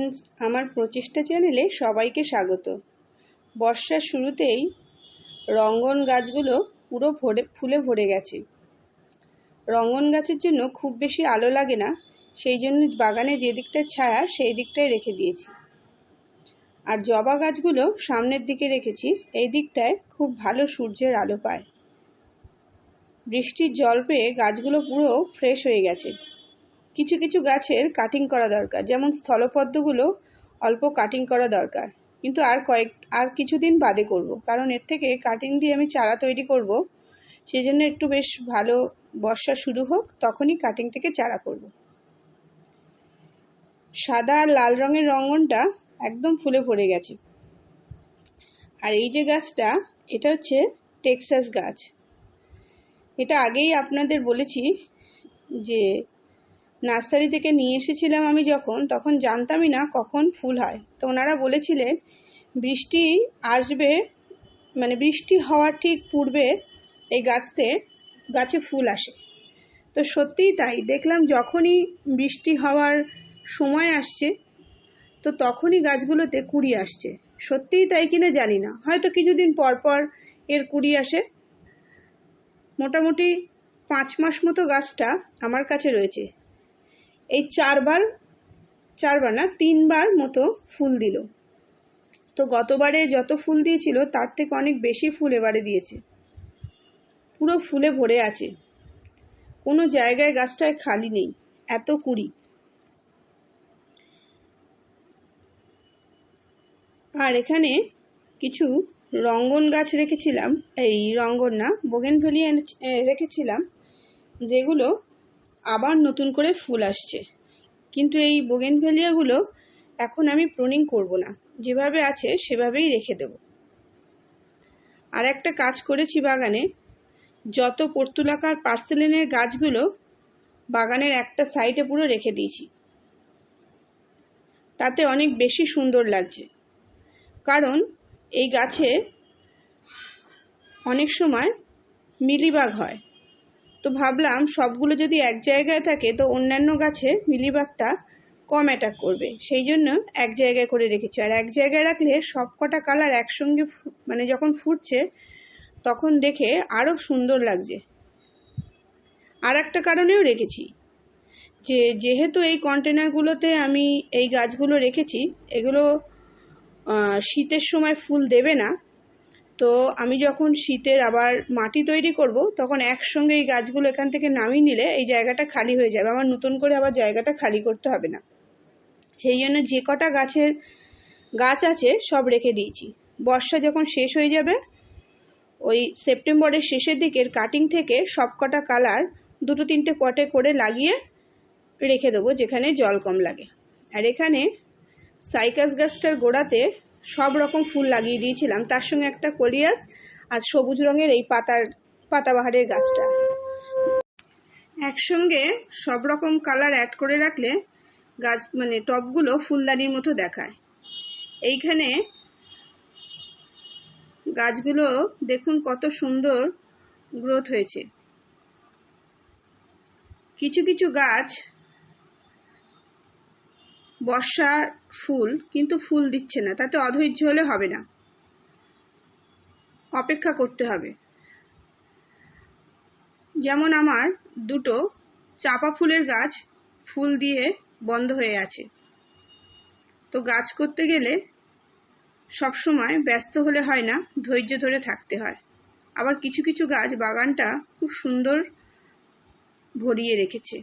Friends, আমার প্রচেষ্টা চ্যানেলে সবাইকে স্বাগত। বর্ষার শুরুতেই রঙ্গন গাছগুলো পুরো ফুলে ভরে গেছে। রঙ্গন গাছের জন্য খুব বেশি আলো লাগে না, সেই জন্য বাগানে যে দিকটা ছায়া সেই দিকটায় রেখে দিয়েছি। আর জবা গাছগুলো সামনের দিকে রেখেছি, এই দিকটায় খুব ভালো সূর্যের আলো পায়। বৃষ্টির জল পেয়ে গাছগুলো পুরো ফ্রেশ হয়ে গেছে। কিছু কিছু গাছের কাটিং করা দরকার, যেমন স্থলপদ্মগুলো অল্প কাটিং করা দরকার, কিন্তু আর কিছুদিন বাদে করব, কারণ এর থেকে কাটিং দিয়ে আমি চারা তৈরি করব। সেই জন্য একটু বেশ ভালো বর্ষা শুরু হোক, তখনই কাটিং থেকে চারা করব। সাদা আর লাল রঙের রঙ্গনটা একদম ফুলে ভরে গেছে। আর এই যে গাছটা, এটা হচ্ছে টেক্সাস গাছ। এটা আগেই আপনাদের বলেছি যে নার্সারি থেকে নিয়ে এসেছিলাম আমি তখন জানতামই না কখন ফুল হয়। তো ওনারা বলেছিলেন বৃষ্টি আসবে, মানে বৃষ্টি হওয়ার ঠিক পূর্বে এই গাছে ফুল আসে। তো সত্যিই তাই, দেখলাম যখনই বৃষ্টি হওয়ার সময় আসছে তো তখনই গাছগুলোতে কুঁড়ি আসছে। সত্যিই তাই কিনা জানি না, হয়তো কিছুদিন পর পর এর কুঁড়ি আসে। মোটামুটি 5 মাস মতো গাছটা আমার কাছে রয়েছে। এই চারবার না 3বার মতো ফুল দিল। তো গতবারে যত ফুল দিয়েছিল তার থেকে অনেক বেশি ফুল এবারে দিয়েছে। পুরো ফুলে ভরে আছে, কোনো জায়গায় গাছটায় খালি নেই, এত কুঁড়ি। আর এখানে কিছু রঙ্গন গাছ রেখেছিলাম, এই রঙ্গন না, বোগেনভেলিয়া রেখেছিলাম, যেগুলো আবার নতুন করে ফুল আসছে। কিন্তু এই বোগেনভেলিয়াগুলো এখন আমি প্রুনিং করব না, যেভাবে আছে সেভাবেই রেখে দেব। আর একটা কাজ করেছি বাগানে, যত পর্তুলাকার পার্সেলেনের গাছগুলো বাগানের একটা সাইডে পুরো রেখে দিয়েছি। তাতে অনেক বেশি সুন্দর লাগছে, কারণ এই গাছে অনেক সময় মিলিবাগ হয়। তো ভাবলাম সবগুলো যদি এক জায়গায় থাকে তো অন্যান্য গাছে মিলিবাগটা কম অ্যাটাক করবে, সেই জন্য এক জায়গায় করে রেখেছি। আর এক জায়গায় রাখলে সব কটা কালার একসঙ্গে মানে যখন ফুটছে তখন দেখে আরো সুন্দর লাগছে। আর একটা কারণেও রেখেছি, যেহেতু এই কন্টেনারগুলোতে আমি এই গাছগুলো রেখেছি, এগুলো শীতের সময় ফুল দেবে না। তো আমি যখন শীতের আবার মাটি তৈরি করব তখন একসঙ্গে এই গাছগুলো এখান থেকে নামিয়ে নিলে এই জায়গাটা খালি হয়ে যাবে, আমার নতুন করে আবার জায়গাটা খালি করতে হবে না। সেই জন্য যে কটা গাছ আছে সব রেখে দিয়েছি। বর্ষা যখন শেষ হয়ে যাবে, ওই সেপ্টেম্বরের শেষের দিকের কাটিং থেকে সব কটা কালার 2-3টে পটে করে লাগিয়ে রেখে দেবো, যেখানে জল কম লাগে। আর এখানে সাইকাস গাছটার গোড়াতে সব রকম ফুল লাগিয়ে দিয়েছিলাম, তার সঙ্গে একটা কলিয়াস আর সবুজ রঙের এই পাতাবাহারের গাছটা। একসঙ্গে সব রকম কালার অ্যাড করে রাখলে গাছ মানে টবগুলো ফুলদানির মতো দেখায়। এইখানে গাছগুলো দেখুন কত সুন্দর গ্রোথ হয়েছে। কিছু কিছু গাছ বর্ষার ফুল, কিন্তু ফুল দিচ্ছে না, তাতে অধৈর্য হলে হবে না, অপেক্ষা করতে হবে। যেমন আমার 2টো চাপা ফুলের গাছ ফুল দিয়ে বন্ধ হয়ে আছে। তো গাছ করতে গেলে সবসময় ব্যস্ত হলে হয় না, ধৈর্য ধরে থাকতে হয়। আবার কিছু কিছু গাছ বাগানটা খুব সুন্দর ভরিয়ে রেখেছে।